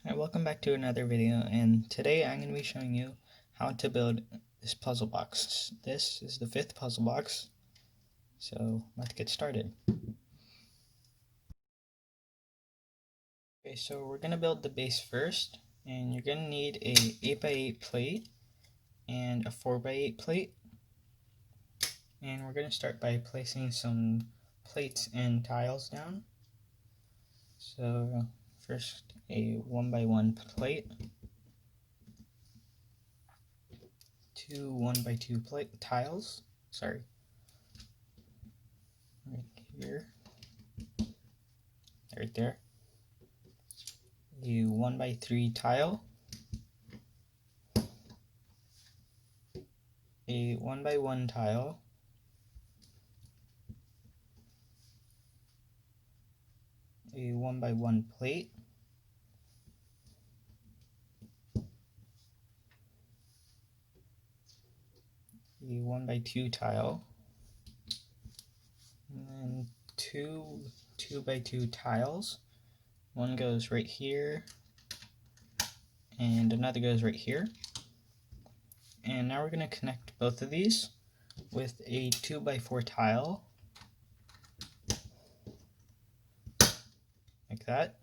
Hi, welcome back to another video, and today I'm going to be showing you how to build this puzzle box. This is the fifth puzzle box, so let's get started. Okay, so we're going to build the base first, and you're going to need a 8x8 plate and a 4x8 plate. And we're going to start by placing some plates and tiles down. So first a 1x1 plate, two 1x2 plate tiles, right here, right there, a 1x3 tile, a 1x1 tile, a 1x1 plate, a 1x2 tile, and then two 2x2 tiles. One goes right here, and another goes right here. And now we're going to connect both of these with a 2x4 tile, like that.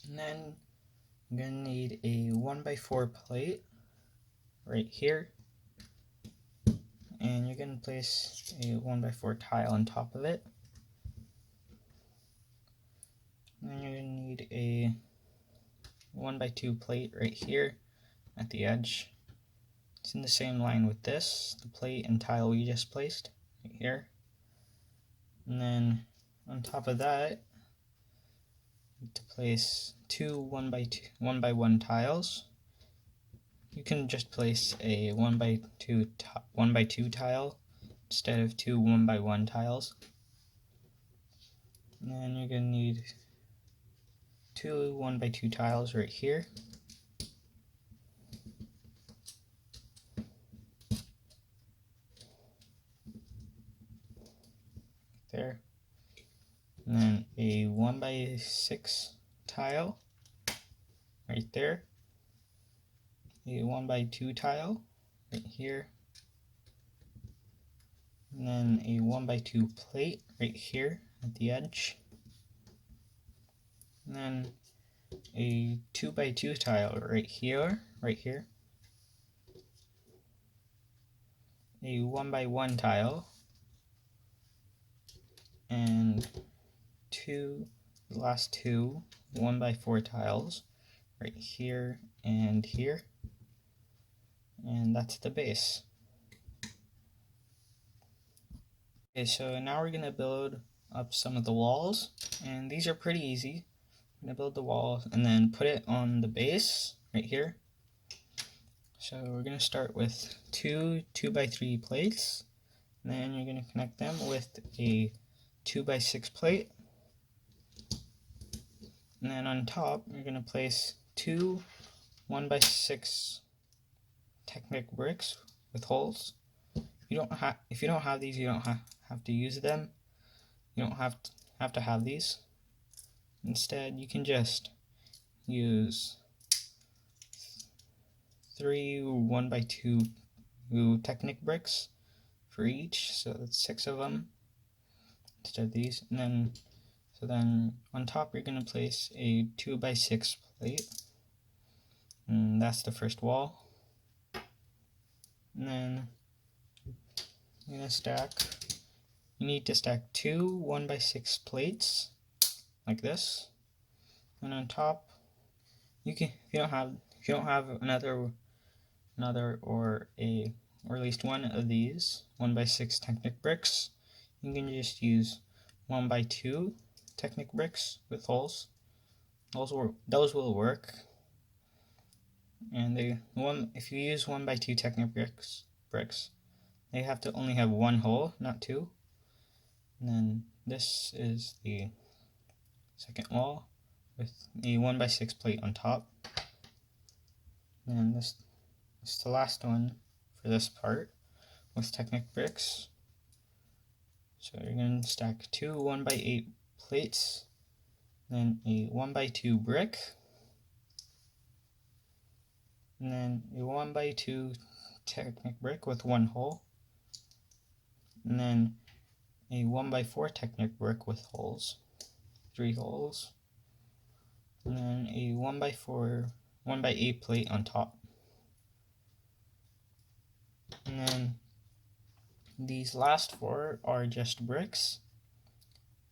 And then I'm going to need a 1x4 plate right here, and you're going to place a 1x4 tile on top of it. And then you're going to need a 1x2 plate right here at the edge. It's in the same line with this, the plate and tile we just placed right here. And then on top of that, to place two 1x1 tiles. You can just place a 1x2 tile instead of two 1x1 tiles. And then you're going to need two 1x2 tiles right here. There. And then a 1x6 tile right there. A 1x2 tile right here. And then a 1x2 plate right here at the edge. And then a 2x2 tile right here. A 1x1 tile, and the last two 1x4 tiles right here and here, and that's the base. Okay, so now we're going to build up some of the walls, and these are pretty easy. I'm going to build the wall and then put it on the base right here. So we're going to start with two 2x3 plates, and then you're going to connect them with a 2x6 plate. And then on top, you're going to place two 1x6 Technic bricks with holes. If you don't have these, you don't have to use them. You don't have to have these. Instead, you can just use three 1x2 Technic bricks for each, so that's 6 of them instead of these. And then on top, you're going to place a 2x6 plate, and that's the first wall. And then you're going to stack. You need to stack two 1x6 plates like this, and on top, you can if you don't have another or at least one of these 1x6 Technic bricks, you can just use 1x2 Technic bricks with holes. Those will work. And if you use 1x2 Technic bricks, they have to only have one hole, not two. And then this is the second wall with a 1x6 plate on top. And this is the last one for this part with Technic bricks. So you're going to stack two 1x8 plates then a 1x2 brick, and then a 1x2 Technic brick with 1 hole, and then a 1x4 Technic brick with holes, 3 holes, and then a 1x8 plate on top. And then these last 4 are just bricks.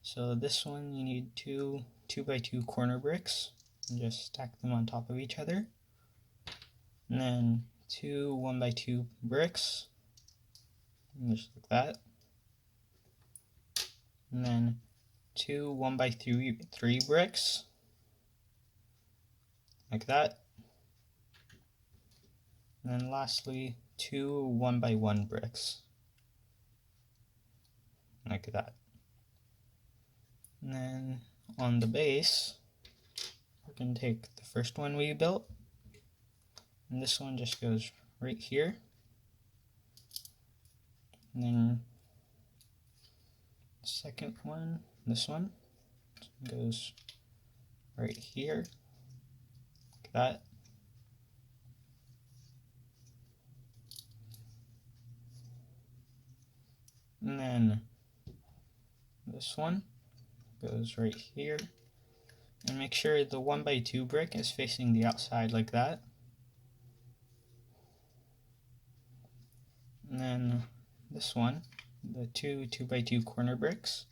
So this one you need 2 2x2 corner bricks, and just stack them on top of each other. And then 2 1x2 bricks, just like that. And then 2 1x3 bricks, like that. And then lastly 2 1x1 bricks, like that. And then on the base, we're going to take the first one we built, and this one just goes right here. And then the second one, this one, goes right here, like that. And then this one goes right here. And make sure the 1x2 brick is facing the outside like that. And then this one, the 2 2x2 corner bricks,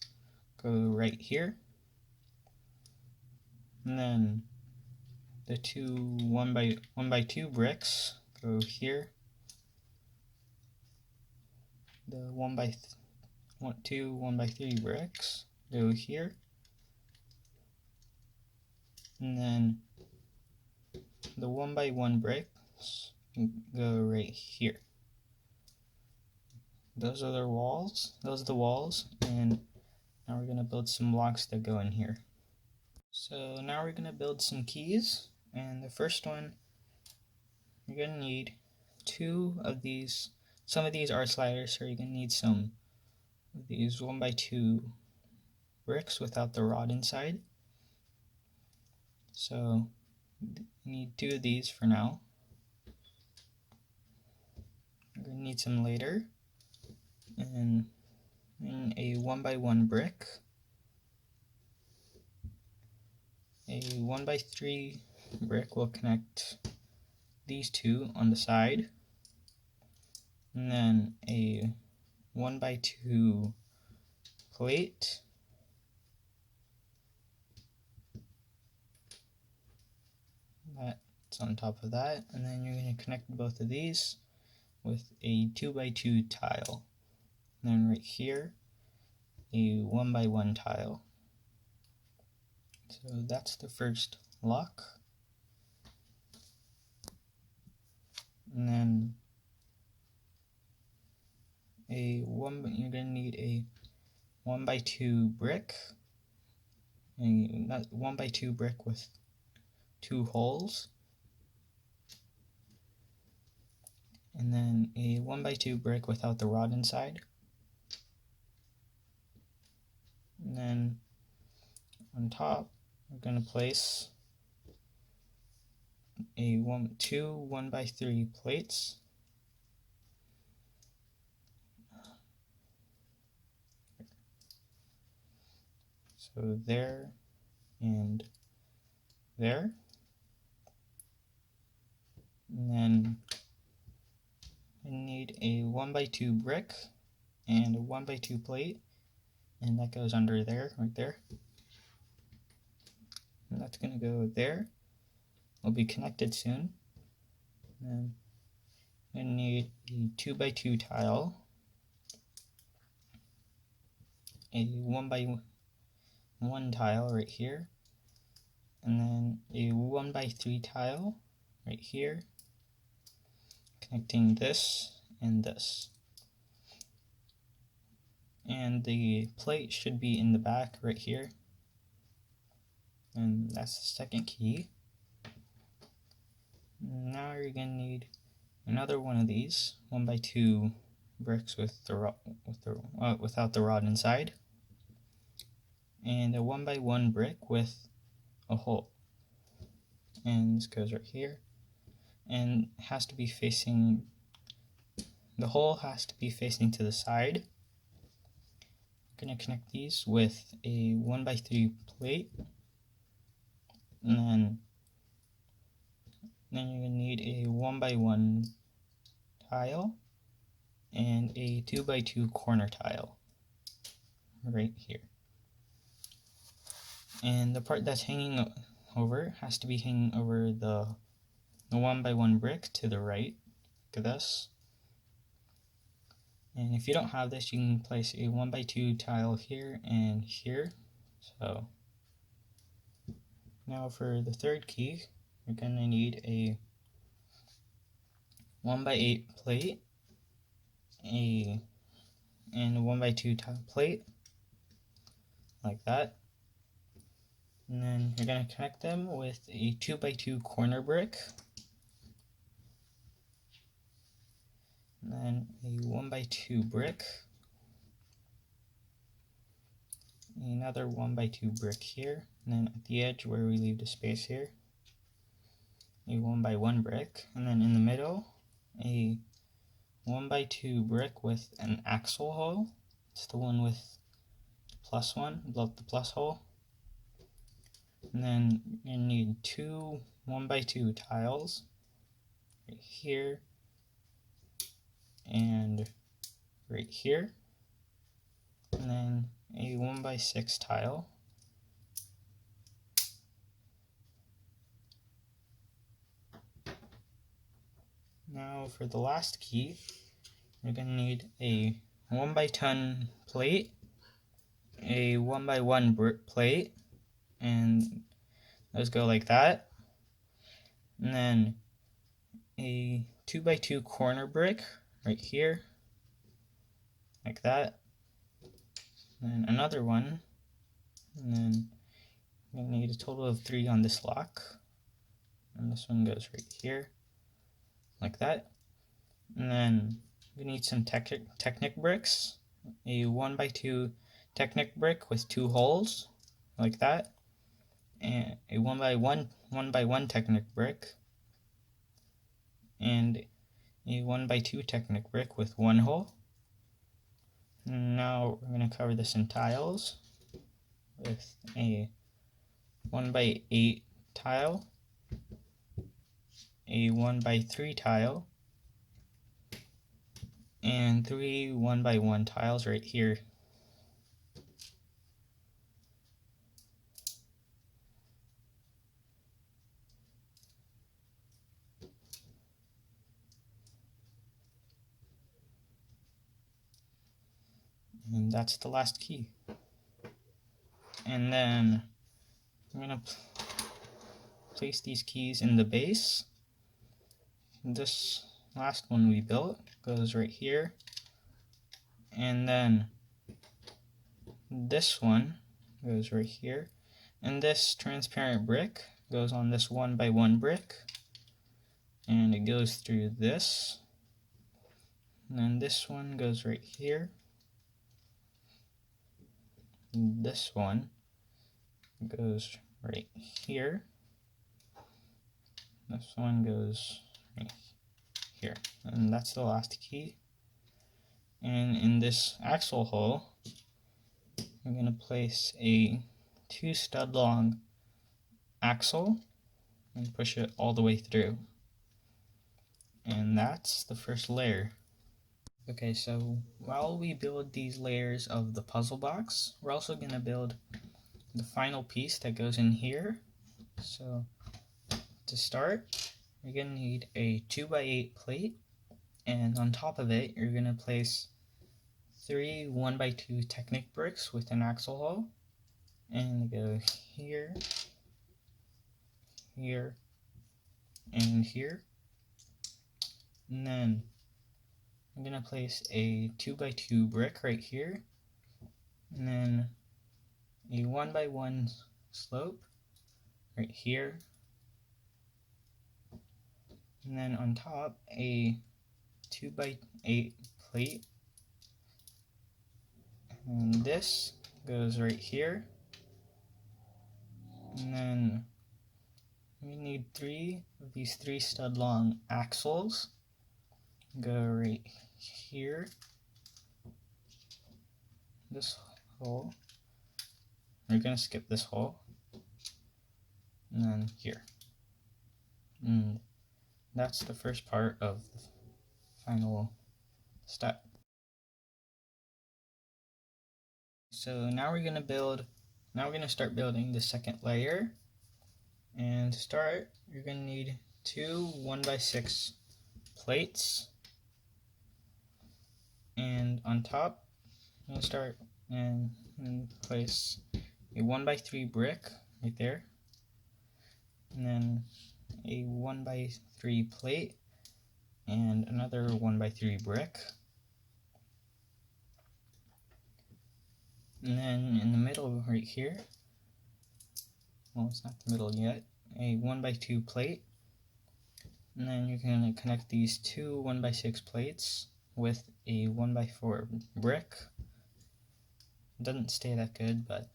go right here. And then the 2 1x2 bricks go here. The 2 1x3 bricks go here. And then the 1x1 bricks go right here. Those are the walls. And now we're going to build some blocks that go in here. So now we're going to build some keys, and the first one, you're going to need 2 of these. Some of these are sliders, so you're going to need some of these 1x2 bricks without the rod inside. So you need 2 of these for now. You're going to need some later, and a 1x1 brick, a 1x3 brick will connect these 2 on the side, and then a 1x2 plate, that's on top of that, and then you're going to connect both of these with a 2x2 tile. And then right here, a 1x1 tile. So that's the first lock. And then you're going to need a 1x2 brick, not 1x2 brick with 2 holes, and then a 1x2 brick without the rod inside. And then on top, we're going to place two 1x3 plates. So there and there. And then I need a 1x2 brick and a 1x2 plate, and that goes under there, right there. And that's going to go there. It'll be connected soon. And I need a 2x2 tile, a 1x1 tile right here, and then a 1x3 tile right here, connecting this and this. And the plate should be in the back right here. And that's the second key. Now you're going to need another one of these 1x2 bricks without the rod inside, and a 1x1 brick with a hole, and this goes right here, and it has to be facing, the hole has to be facing to the side. I'm going to connect these with a 1x3 plate, and then you're going to need a 1x1 tile and a 2x2 corner tile right here. And the part that's hanging over has to be hanging over the 1x1 brick to the right. Look at this. And if you don't have this, you can place a 1x2 tile here and here. So now for the third key, you're going to need a 1x8 plate, and a 1x2 tile plate, like that. And then you're going to connect them with a 2x2 corner brick, and then a 1x2 brick, another 1x2 brick here, and then at the edge where we leave the space here, a 1x1 brick, and then in the middle, a 1x2 brick with an axle hole. It's the one with +1, above the plus hole. And then you need two 1x2 tiles right here and right here, and then a 1x6 tile. Now for the last key, you're going to need a 1x10 plate, a 1x1 plate, and those go like that, and then a 2x2 corner brick right here, like that, and then another one, and then you need a total of 3 on this lock, and this one goes right here, like that. And then we need some Technic bricks, a 1x2 Technic brick with 2 holes, like that, and a 1x1 Technic brick, and a 1x2 Technic brick with 1 hole. And now we're going to cover this in tiles with a 1x8 tile, a 1x3 tile, and 3 1x1 tiles right here. And that's the last key. And then I'm going to place these keys in the base. This last one we built goes right here. And then this one goes right here. And this transparent brick goes on this 1x1 brick. And it goes through this. And then this one goes right here. This one goes right here. This one goes right here. And that's the last key. And in this axle hole, I'm going to place a 2 stud long axle and push it all the way through. And that's the first layer. Okay, so while we build these layers of the puzzle box, we're also going to build the final piece that goes in here. So to start, you're going to need a 2x8 plate, and on top of it, you're going to place 3 1x2 Technic bricks with an axle hole, and go here, here, and here. And then I'm going to place a 2x2 brick right here, and then a 1x1 slope right here, and then on top a 2x8 plate, and this goes right here, And then we need 3 of these 3 stud long axles. Go right here, this hole. We're gonna skip this hole, and then here. And that's the first part of the final step. So now we're gonna start building the second layer. And to start, you're gonna need 2 1x6 plates. And on top, I'm gonna start and place a 1x3 brick right there, and then a 1x3 plate, and another 1x3 brick. And then in the middle right here, well, it's not the middle yet, a 1x2 plate. And then you're going to connect these 2 1x6 plates with a 1x4 brick. It doesn't stay that good, but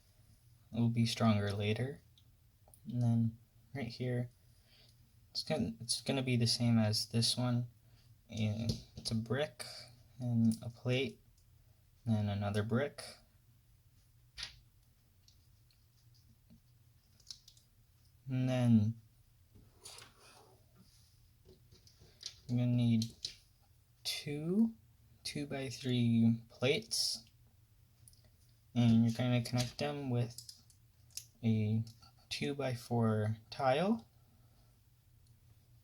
it will be stronger later. And then right here, it's gonna be the same as this one. And it's a brick and a plate, and then another brick. And then you're gonna need 2 2x3 plates, and you're going to connect them with a 2x4 tile,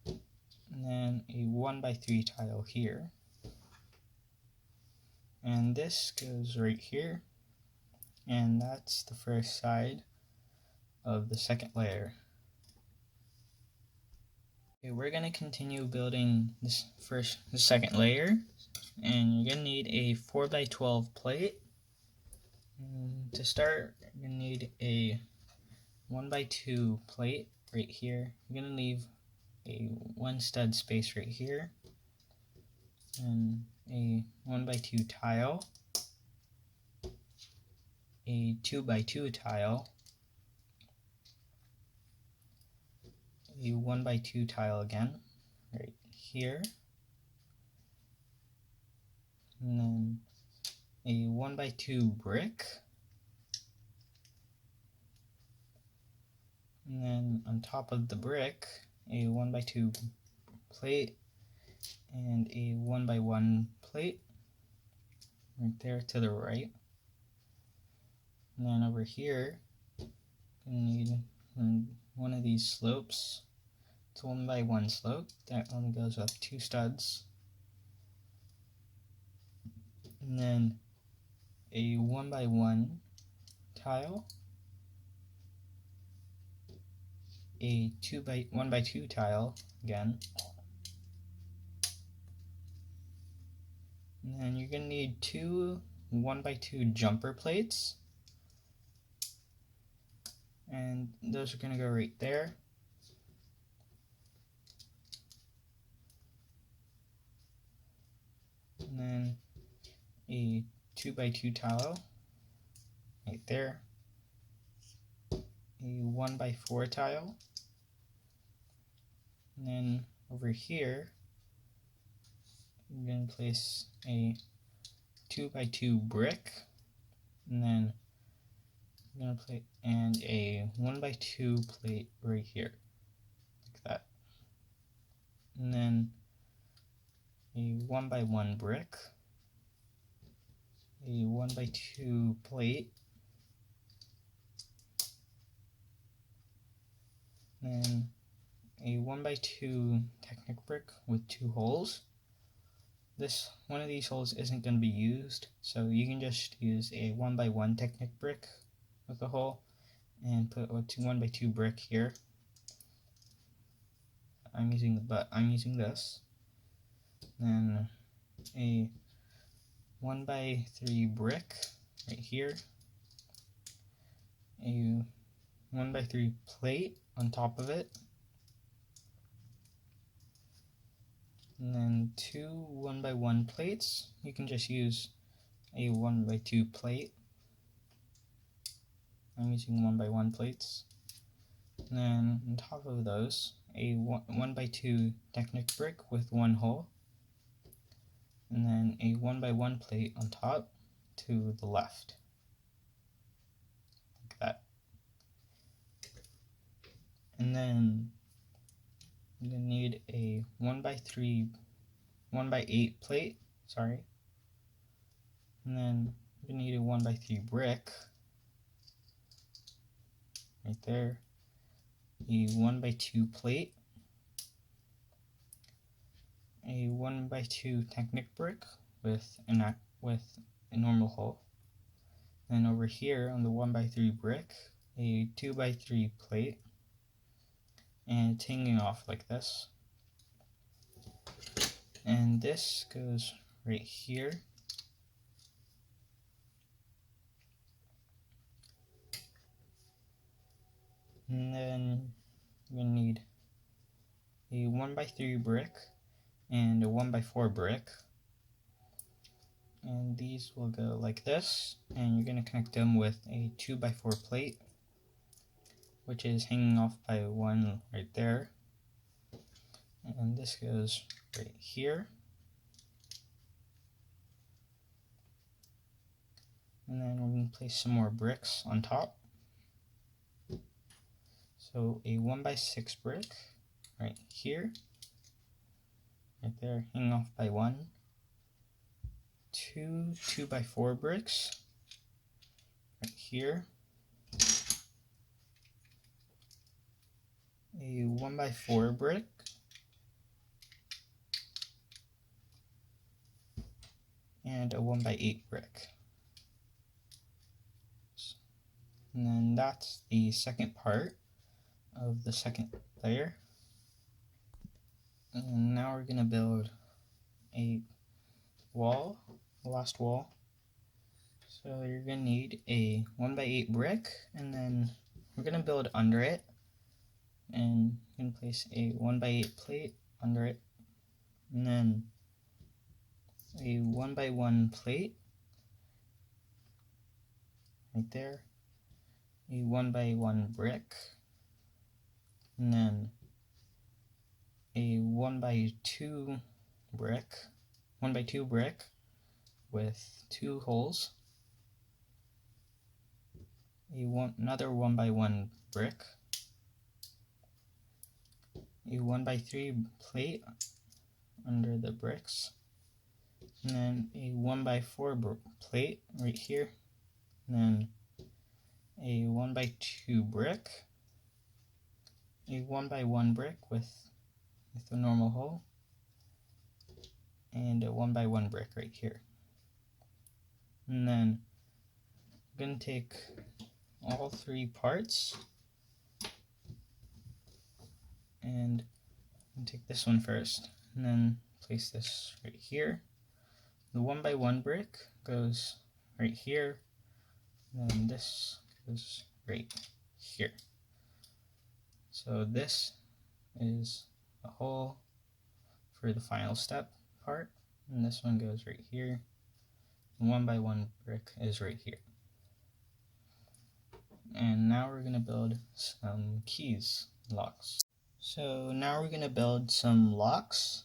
and then a 1x3 tile here. And this goes right here, and that's the first side of the second layer. Okay, we're going to continue building the second layer, and you're going to need a 4x12 plate. And to start, you're going to need a 1x2 plate right here. You're going to leave a 1 stud space right here, and a 1x2 tile, a 2x2 tile, a 1x2 tile again right here, and then a 1x2 brick, and then on top of the brick a 1x2 plate and a 1x1 plate right there to the right. And then over here you need one of these slopes. It's a 1x1 slope that only goes up 2 studs, and then a 1x1 tile, a 1x2 tile again, and then you're going to need 2 1x2 jumper plates, and those are going to go right there. And then a 2x2 tile right there, a 1x4 tile, and then over here I'm going to place a 2x2 brick, and then I'm going to place and a 1x2 plate right here, like that, and then a 1x1 brick, a 1x2 plate, and a 1x2 Technic brick with 2 holes. One of these holes isn't going to be used, so you can just use a 1x1 Technic brick with a hole and put a 1x2 brick here. I'm using this. Then a 1x3 brick right here, a 1x3 plate on top of it, and then 2 1x1 plates. You can just use a 1x2 plate. I'm using 1x1 plates. And then on top of those, a 1x2 Technic brick with one hole, and then a 1x1 plate on top to the left, like that. And then you're going to need a 1x8 plate, sorry. And then you're going to need a 1x3 brick, right there, a 1x2 plate, a 1x2 Technic brick with a normal hole. And over here on the 1x3 brick, a 2x3 plate, and it's hanging off like this. And this goes right here. And then we need a 1x3 brick and a 1x4 brick. And these will go like this, and you're going to connect them with a 2x4 plate, which is hanging off by one right there. And this goes right here. And then we're going to place some more bricks on top. So a 1x6 brick right here, right there, hanging off by one. Two 2x4 bricks right here. A 1x4 brick. And a 1x8 brick. And then that's the second part of the second layer. And now we're going to build a wall, the last wall. So you're going to need a 1x8 brick, and then we're going to build under it. And you're going to place a 1x8 plate under it, and then a 1x1 plate right there, a 1x1 brick, and then a 1x2 brick with two holes, another 1x1 brick, a 1x3 plate under the bricks, and then a 1x4 plate right here, and then a 1x2 brick, a 1x1 brick with a normal hole, and a 1x1 brick right here. And then I'm going to take all three parts and take this one first, and then place this right here. The 1x1 brick goes right here, and then this goes right here. So this is a hole for the final step part, and this one goes right here. The 1x1 brick is right here. And now we're going to build some keys, locks. So now we're going to build some locks,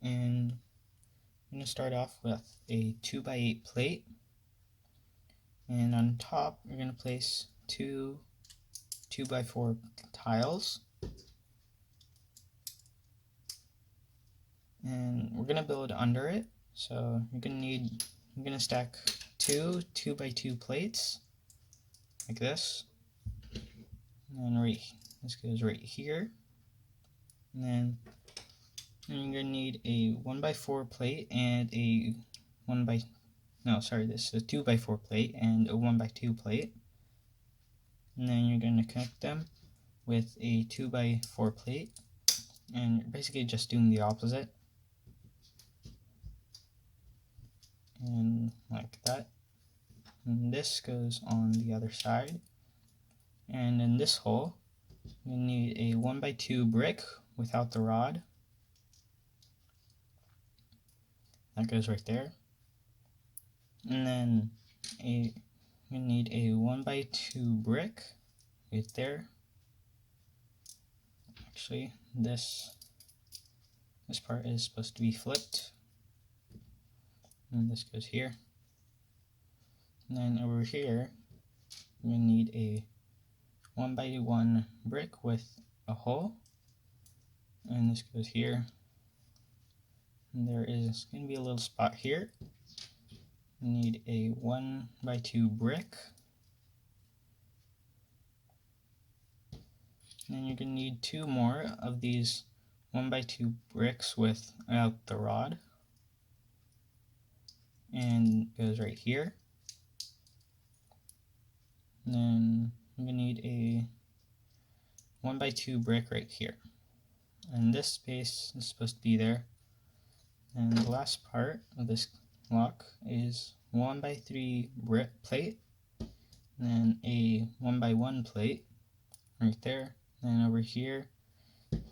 and I'm going to start off with a 2x8 plate, and on top we're going to place two 2x4 tiles, and we're going to build under it. So you're going to stack two 2x2 plates like this, and then this goes right here, and then you're going to need a 1x4 plate and a this is a 2x4 plate and a 1x2 plate, and then you're going to connect them with a 2x4 plate, and you're basically just doing the opposite, and like that. And this goes on the other side, and in this hole you need a 1x2 brick without the rod. That goes right there. And then you need a 1x2 brick right there, actually this part is supposed to be flipped, and this goes here. And then over here, you're going to need a 1x1 brick with a hole, and this goes here. And there is going to be a little spot here. You need a 1x2 brick. And then you're going to need 2 more of these 1x2 bricks without the rod. And it goes right here. And then you're going to need a 1x2 brick right here. And this space is supposed to be there. And the last part of this lock is 1x3 brick plate, and then a 1x1 plate right there. And over here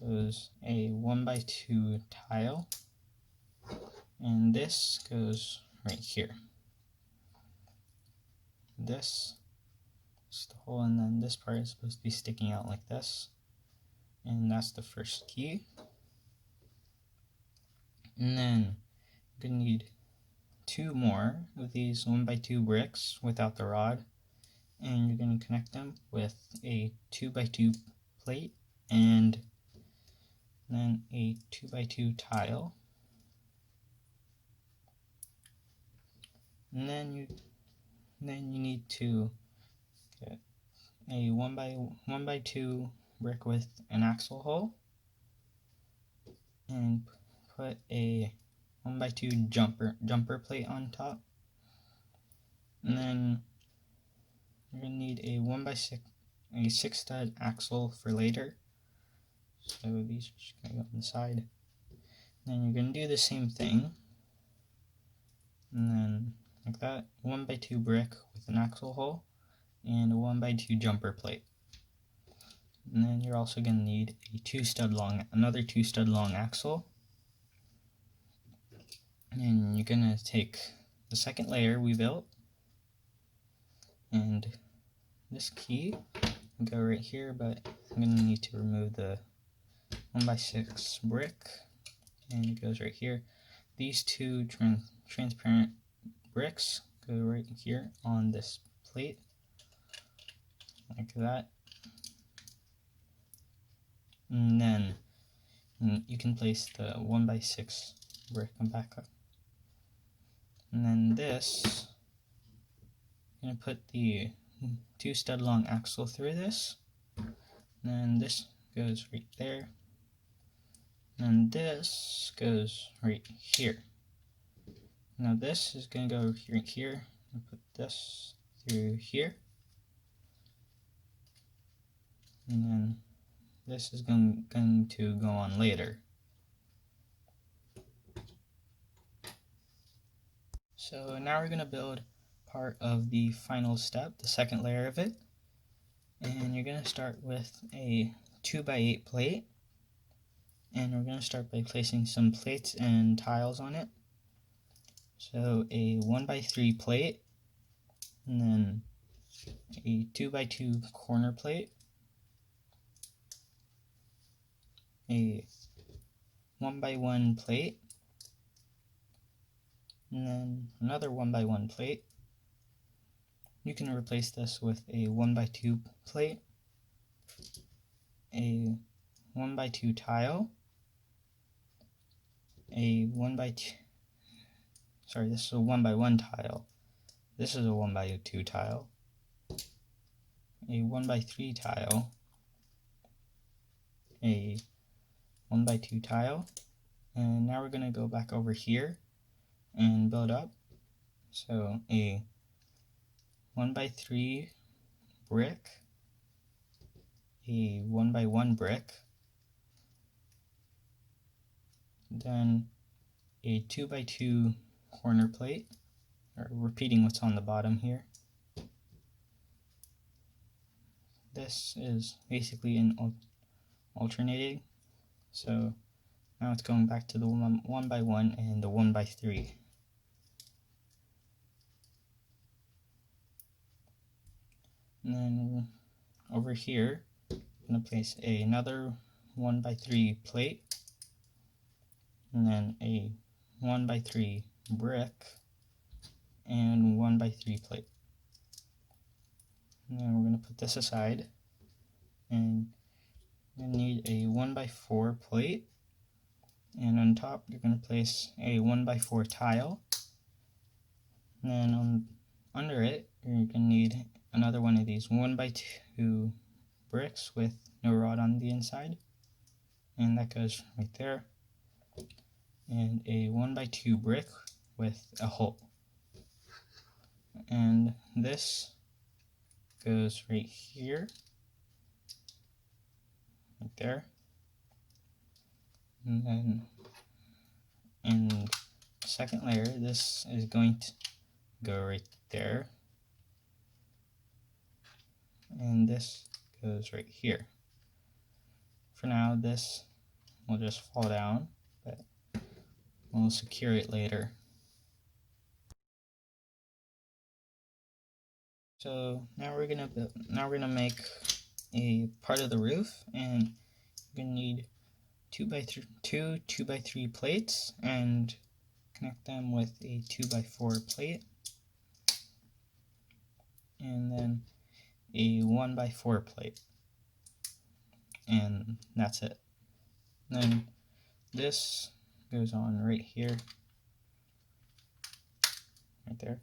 goes a 1x2 tile, and this goes right here. This is the hole, and then this part is supposed to be sticking out like this, and that's the first key. And then you're going to need 2 more of these 1x2 bricks without the rod, and you're going to connect them with a 2x2 plate and then a 2x2 tile. And then you need to get a 1x2 brick with an axle hole and put a 1x2 jumper plate on top. And then you're going to need a 1x6 stud axle for later. So these are just going to go on the side. Then you're going to do the same thing. And then like that, 1x2 brick with an axle hole and a 1x2 jumper plate. And then you're also going to need another 2 stud long axle. And you're going to take the second layer we built, and this key will go right here, but I'm going to need to remove the 1x6 brick, and it goes right here. These 2 transparent bricks go right here on this plate, like that. And then you can place the 1x6 brick back up. And then this, I'm going to put the 2 stud long axle through this. And then this goes right there. And this goes right here. Now this is going to go right here. And put this through here. And then this is going to go on later. So now we're going to build part of the final step, the second layer of it. And you're going to start with a 2x8 plate. And we're going to start by placing some plates and tiles on it. So a 1x3 plate, and then a 2x2 corner plate, a 1x1 plate, and then another 1x1 plate. You can replace this with a 1x2 plate, a 1x2 tile, a 1x2, sorry, this is a 1x1 tile, this is a 1x2 tile, a 1x3 tile, a 1x2 tile, and now we're going to go back over here and build up. So a 1x3 brick, a 1x1 brick, then a 2x2 corner plate, or repeating what's on the bottom here. This is basically an alternating, so now it's going back to the 1x1 and the 1x3. And then over here, I'm going to place another 1x3 plate, and then a 1x3 brick, and 1x3 plate. And then we're going to put this aside, and you need a 1x4 plate, and on top you're going to place a 1x4 tile, and then under it you're going to need another one of these 1x2 bricks with no rod on the inside, and that goes right there, and a 1x2 brick with a hole, and this goes right here, right there, and then in the second layer this is going to go right there, and this goes right here. For now this will just fall down, but we'll secure it later. So now we're gonna make a part of the roof, and you're gonna need 2x3 plates and connect them with a 2x4 plate, and then a 1x4 plate, and that's it. Then this goes on right here, right there,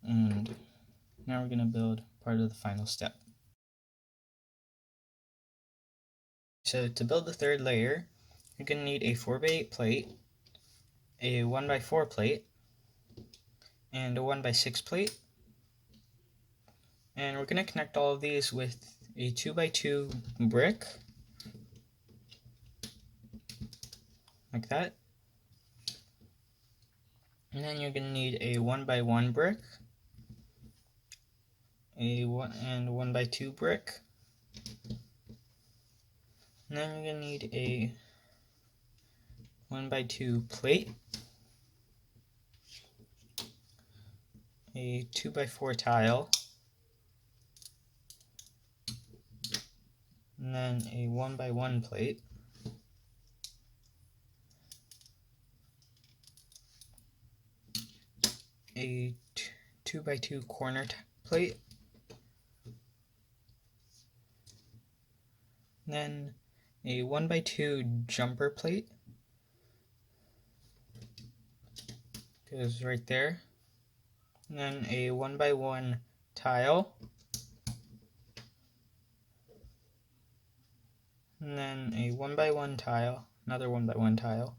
and now we're gonna build part of the final step. So to build the third layer, you're going to need a 4x8 plate, a 1x4 plate, and a 1x6 plate. And we're going to connect all of these with a 2x2 brick, like that. And then you're going to need a 1x1 brick, and a 1x2 brick. And then you're going to need a 1x2 plate, a 2x4 tile, and then a 1x1 plate, a 2x2 corner plate, then a 1x2 jumper plate, goes right there, and then a 1x1 tile, and then a 1x1 tile, another 1x1 tile,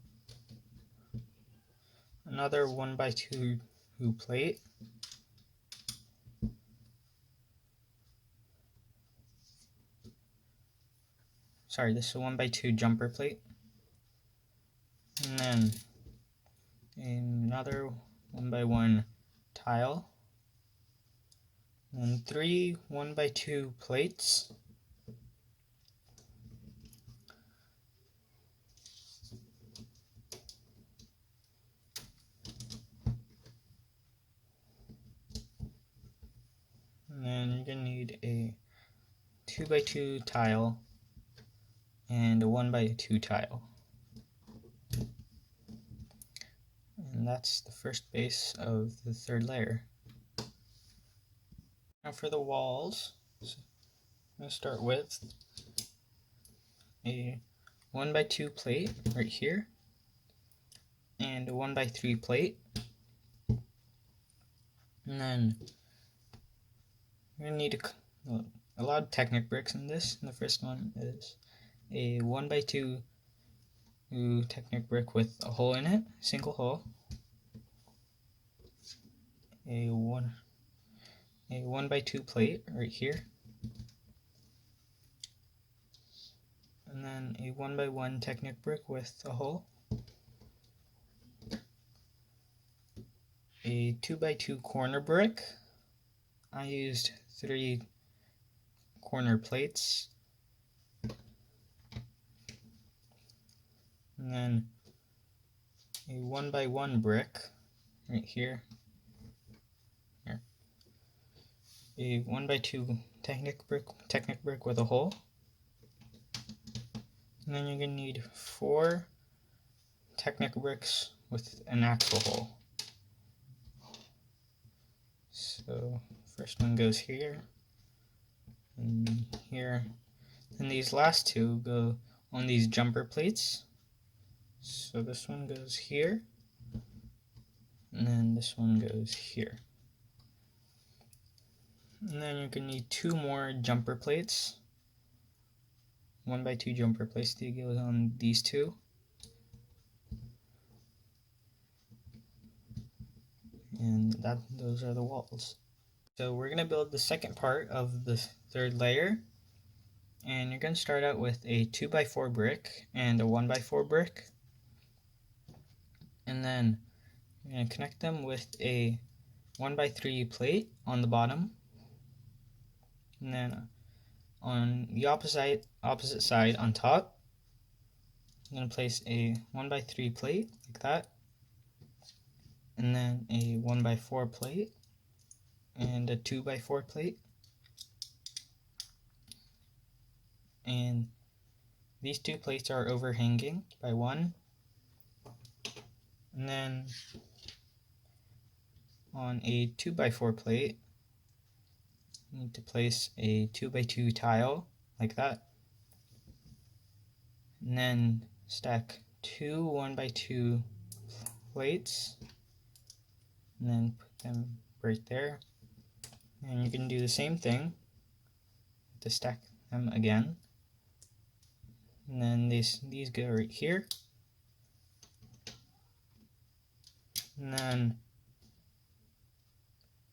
another 1x2 plate, sorry, this is a 1x2 jumper plate, and then another 1x1 tile, and 3 1x2 plates, and then you're going to need a 2x2 tile and a 1x2 tile. And that's the first base of the third layer. Now for the walls, so I'm going to start with a 1x2 plate right here, and a 1x3 plate, and then we're going to need a lot of Technic bricks in this. And the first one is a 1x2 Technic brick with a hole in it, single hole, a 1x2 plate right here, and then a 1x1 Technic brick with a hole, a 2x2 corner brick. I used 3 corner plates, and then a 1x1 brick right here, a 1x2 Technic brick with a hole, And then you're going to need 4 Technic bricks with an axle hole. So first one goes here and here. And these last 2 go on these jumper plates. So this one goes here, and then this one goes here. And then you're going to need 2 more jumper plates. 1x2 jumper plates to go on these 2. And those are the walls. So we're going to build the second part of the 3rd layer. And you're going to start out with a 2x4 brick and a 1x4 brick. And then you're going to connect them with a 1x3 plate on the bottom. And then on the opposite side on top, I'm going to place a 1x3 plate like that. And then a 1x4 plate and a 2x4 plate. And these 2 plates are overhanging by 1. And then on a 2x4 plate, you need to place a 2x2 tile like that. And then stack 2 1x2 plates and then put them right there. And you can do the same thing to stack them again. And then these go right here. And then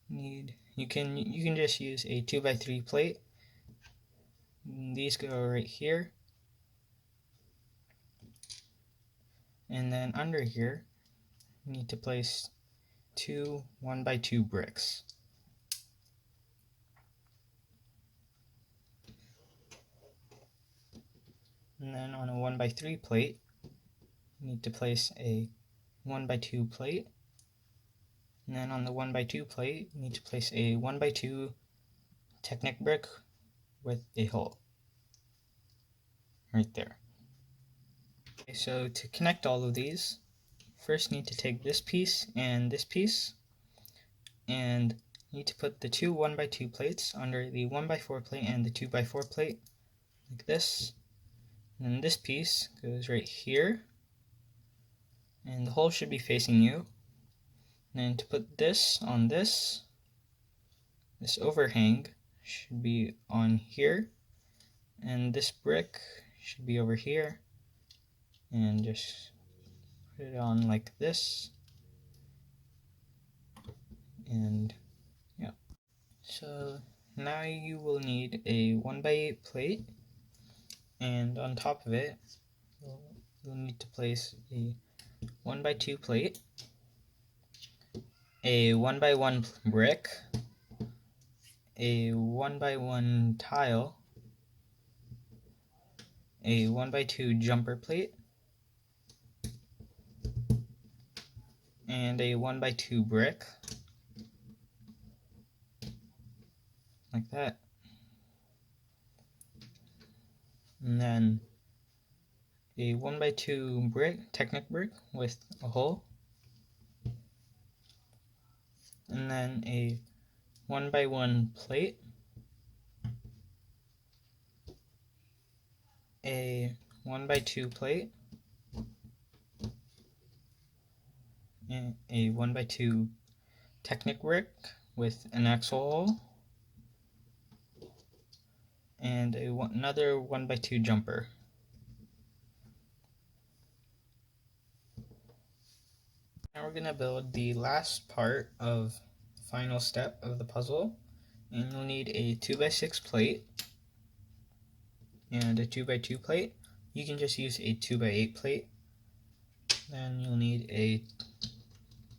you can just use a 2x3 plate. And these go right here. And then under here, you need to place 2 1x2 bricks. And then on a 1x3 plate, you need to place a 1x2 plate. And then on the 1x2 plate, you need to place a 1x2 Technic brick with a hole right there. Okay, so to connect all of these, first you need to take this piece, and you need to put the 2 1x2 plates under the 1x4 plate and the 2x4 plate like this. And then this piece goes right here, and the hole should be facing you. And then to put this on this overhang should be on here, and this brick should be over here, and just put it on like this. And yeah, so now you will need a 1x8 plate, and on top of it you'll need to place a 1x2 plate, a 1x1 brick, a 1x1 tile, a 1x2 jumper plate, and a 1x2 brick like that. And then a 1x2 brick, Technic brick with a hole, and then a 1x1 plate, a 1x2 plate, and a 1x2 Technic brick with an axle hole, and another 1x2 jumper. Now we're going to build the last part of the final step of the puzzle, and you'll need a 2x6 plate and a 2x2 plate. You can just use a 2x8 plate. Then you'll need a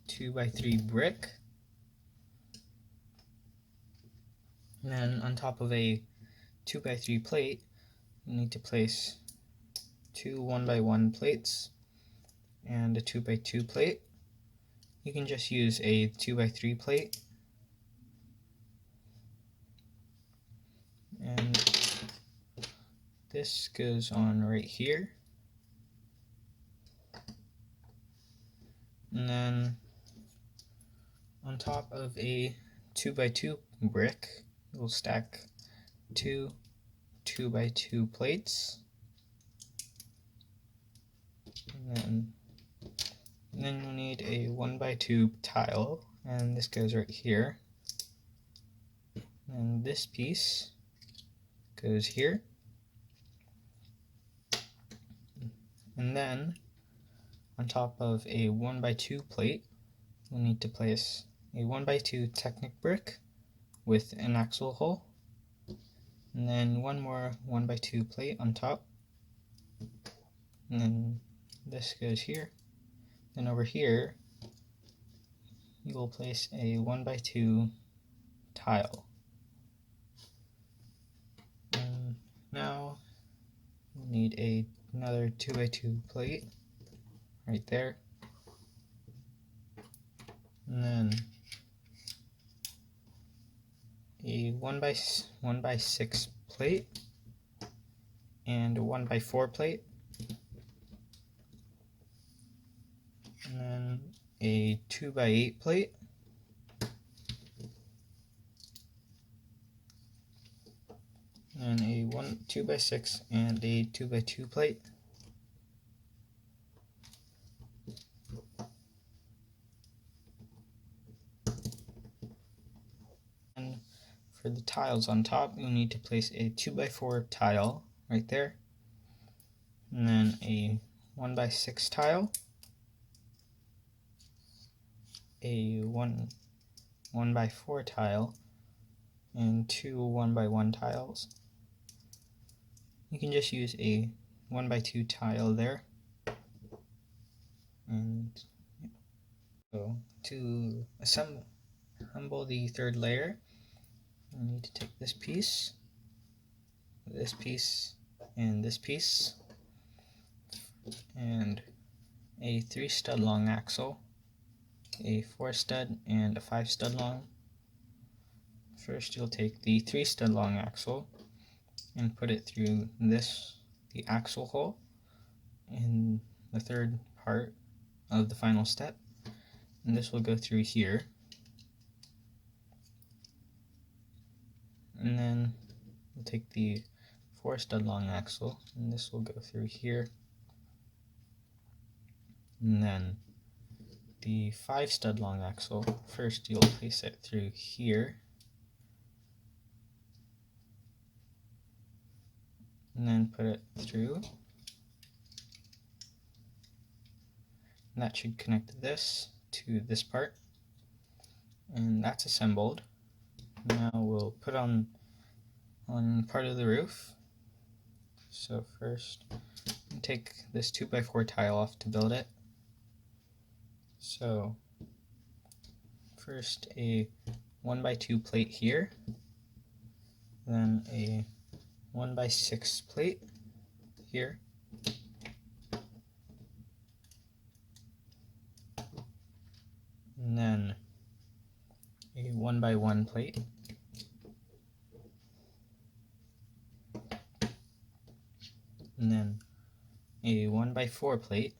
2x3 brick. And then on top of a 2x3 plate, you need to place 2 1x1 plates and a 2x2 plate. You can just use a 2x3 plate. And this goes on right here. And then on top of a 2x2 brick, we'll stack two 2x2 plates. And then you'll need a 1x2 tile, and this goes right here. And this piece goes here. And then on top of a 1x2 plate, we'll need to place a 1x2 Technic brick with an axle hole, and then one more 1x2 plate on top, and then this goes here. Then over here you will place a 1x2 tile. And now we'll need another 2x2 plate right there, and then a 1x6 plate and a 1x4 plate, and then a 2x8 plate, and a 2x6 and a 2x2 plate. And for the tiles on top, you'll need to place a 2x4 tile right there, and then a 1x6 tile, a 1x4 tile, and two 1x1 tiles. You can just use a 1x2 tile there. And so to assemble the third layer, you need to take this piece, and this piece, and a 3 stud long axle, a 4 stud, and a 5 stud long. First you'll take the 3 stud long axle and put it through the axle hole in the third part of the final step, and this will go through here. And then we'll take the 4 stud long axle, and this will go through here. And then the 5 stud long axle, first you'll place it through here, and then put it through. And that should connect this to this part, and that's assembled. Now we'll put on part of the roof. So first, take this 2x4 tile off to build it. So first a 1x2 plate here, then a 1x6 plate here, and then a 1x1 plate, and then a 1x4 plate,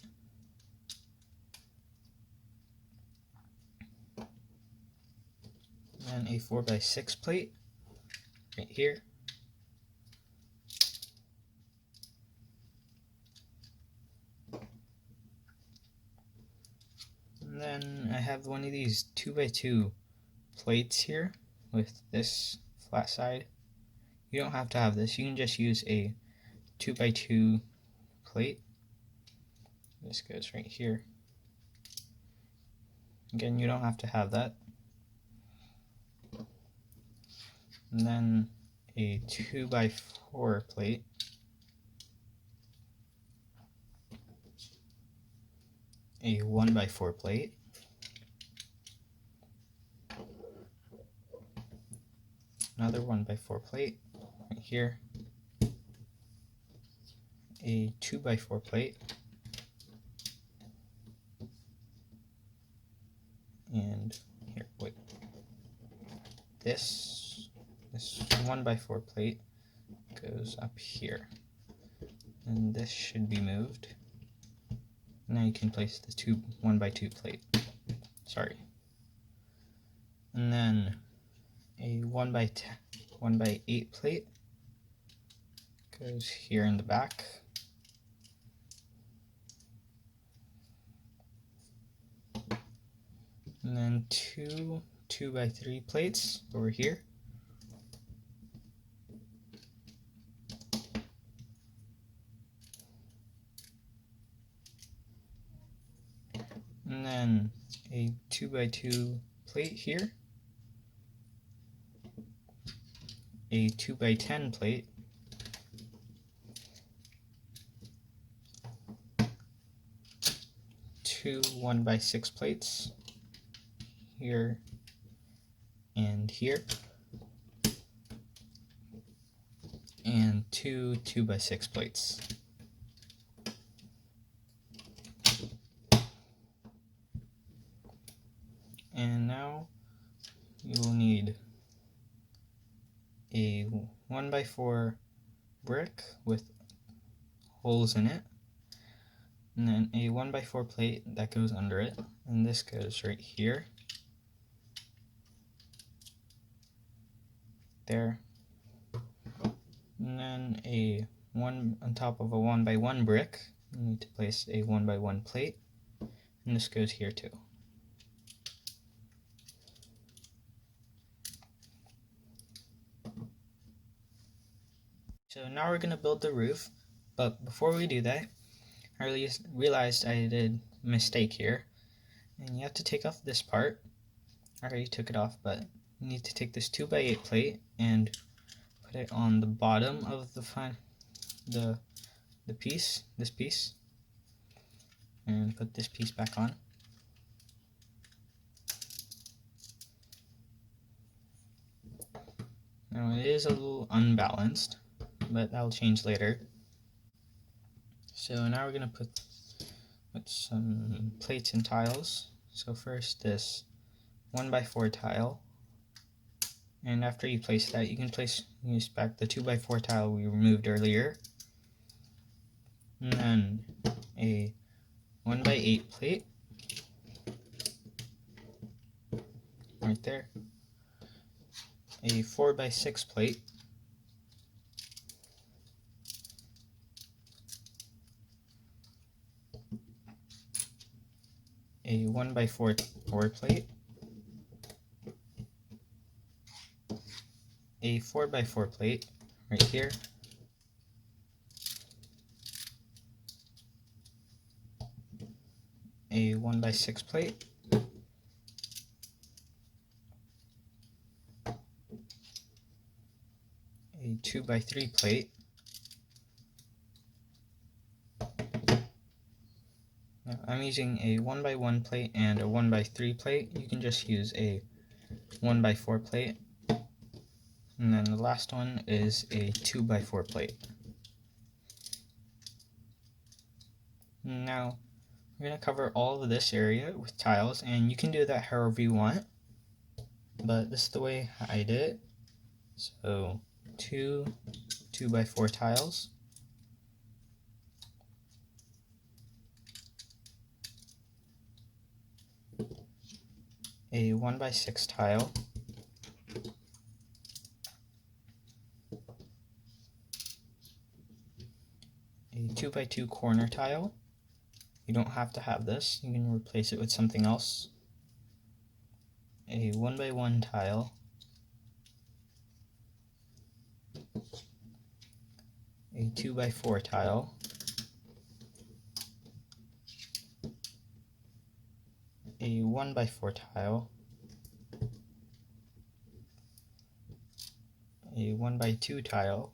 and a 4x6 plate right here, and then I have one of these 2x2 plates here with this flat side. You don't have to have this, you can just use a 2x2 plate. This goes right here. Again, you don't have to have that. And then a 2x4 plate, a 1x4 plate, another 1x4 plate right here, a 2x4 plate, and here, wait, this 1x4 plate goes up here. and this should be moved. Now you can place the 1x2 plate. Sorry. And then a 1x8 plate goes here in the back. And then two 2x3 plates over here. And then a 2x2 plate here. A 2x10 plate. Two 1x6 plates here and here, and two 2x6 plates. And now you will need a 1x4 brick with holes in it, and then a 1x4 plate that goes under it, and this goes right here, there, and then a one on top of a 1x1 brick. You need to place a 1x1 plate, and this goes here too. So now we're going to build the roof, but before we do that, I realized I did a mistake here, and you have to take off this part. I already took it off, but you need to take this 2x8 plate and put it on the bottom of the piece, this piece, and put this piece back on. Now it is a little unbalanced, but that'll change later. So now we're going to put some plates and tiles. So first this 1x4 tile, and after you place that, you can use back the 2x4 tile we removed earlier, and then a 1x8 plate right there, a 4x6 plate, a 1x4 plate, a 4x4 plate right here, a 1x6 plate, a 2x3 plate, now, I'm using a 1x1 plate and a 1x3 plate. You can just use a 1x4 plate. And then the last one is a 2x4 plate. Now we're going to cover all of this area with tiles, and you can do that however you want, but this is the way I did it. So two 2x4 tiles, a 1x6 tile, a 2x2 corner tile. You don't have to have this, you can replace it with something else. A 1x1 tile, a 2x4 tile, a 1x4 tile, a 1x2 tile,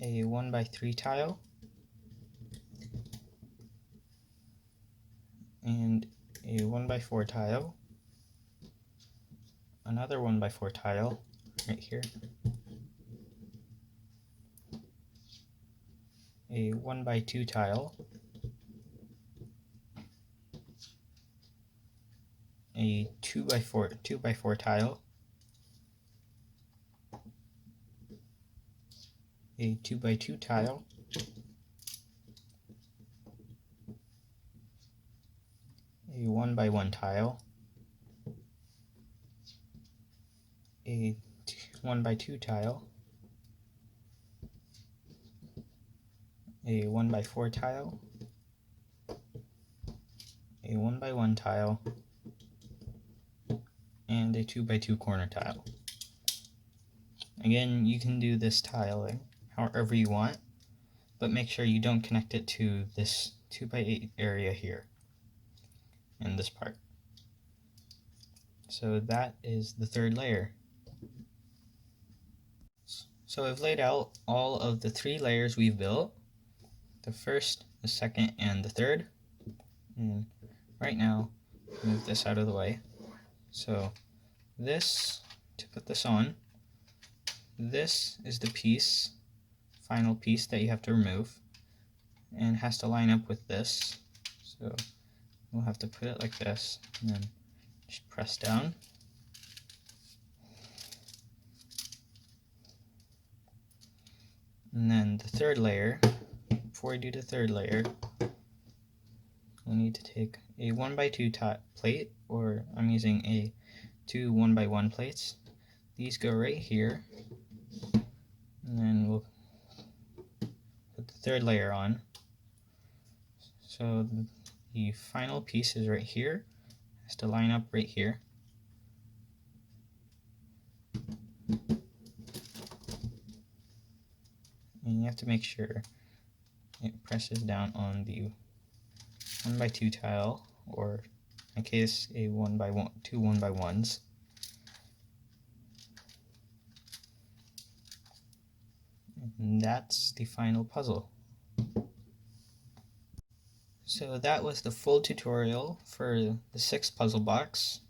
a 1x3 tile, and a 1x4 tile, another 1x4 tile right here, a 1x2 tile, a 2x4 tile, a 2x2 tile, a 1x1 tile, a 1x2 tile, a 1x4 tile, a 1x1 tile, and a 2x2 corner tile. Again, you can do this tiling however you want, but make sure you don't connect it to this 2x8 area here in this part. So that is the third layer. So I've laid out all of the 3 layers we've built, the first, the second, and the third. And right now, move this out of the way. So this, to put this on, this is the piece, final piece that you have to remove, and it has to line up with this. So we'll have to put it like this, and then just press down. And then the third layer, before we do the third layer, we'll need to take a 1x2 plate, or I'm using a 2 1x1 plates. These go right here, and then we'll put the third layer on. So the final piece is right here, it has to line up right here. And you have to make sure it presses down on the 1x2 tile, or in my case a 1x1, 2 1x1s. And that's the final puzzle. So that was the full tutorial for the 6th puzzle box,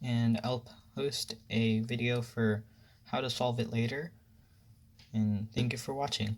and I'll post a video for how to solve it later, and thank you for watching.